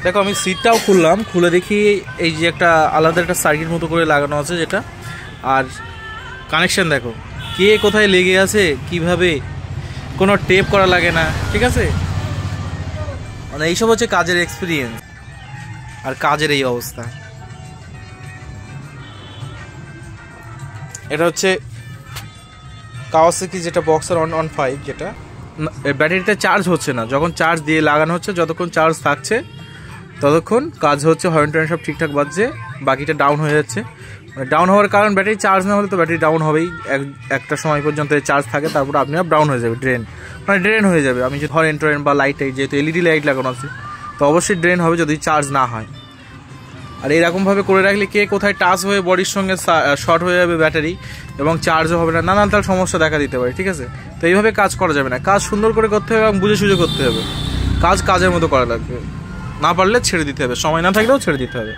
দেখো আমি সিটটাও খুললাম, খুলে দেখি এই যে একটা আলাদা একটা সার্কিট মতো করে লাগানো আছে যেটা, আর কানেকশন দেখো কে কোথায় লেগে আছে কিভাবে, কোনো টেপ করা লাগে না, ঠিক আছে। মানে এইসব হচ্ছে কাজের এক্সপিরিয়েন্স আর কাজের এই অবস্থা। এটা হচ্ছে কাওয়াসাকি যেটা বক্সার 115, যেটা ব্যাটারিতে চার্জ হচ্ছে না, যখন চার্জ দিয়ে লাগানো হচ্ছে যতক্ষণ চার্জ থাকছে ততক্ষণ কাজ হচ্ছে, হর্ন টর্ন সব ঠিকঠাক বাজছে, বাকিটা ডাউন হয়ে যাচ্ছে। ডাউন হওয়ার কারণ ব্যাটারি চার্জ না হলে তো ব্যাটারি ডাউন হবেই, একটা সময় পর্যন্ত চার্জ থাকে, তারপর আপনি ডাউন হয়ে যাবে, ড্রেন হয়ে যাবে। আমি যদি হর্ন টর্ন বা লাইট যেহেতু এলইডি লাইট লাগানো আছে তো অবশ্যই ড্রেন হবে যদি চার্জ না হয়। আর এইরকমভাবে করে রাখলে কে কোথায় টাচ হয়ে বডির সঙ্গে শর্ট হয়ে যাবে ব্যাটারি এবং চার্জও হবে না, নানান তার সমস্যা দেখা দিতে পারে, ঠিক আছে। তো এইভাবে কাজ করা যাবে না, কাজ সুন্দর করে করতে হবে এবং বুঝে সুঝে করতে হবে, কাজ কাজের মতো করা লাগবে, না পারলে ছেড়ে দিতে হবে, সময় না থাকলেও ছেড়ে দিতে হবে।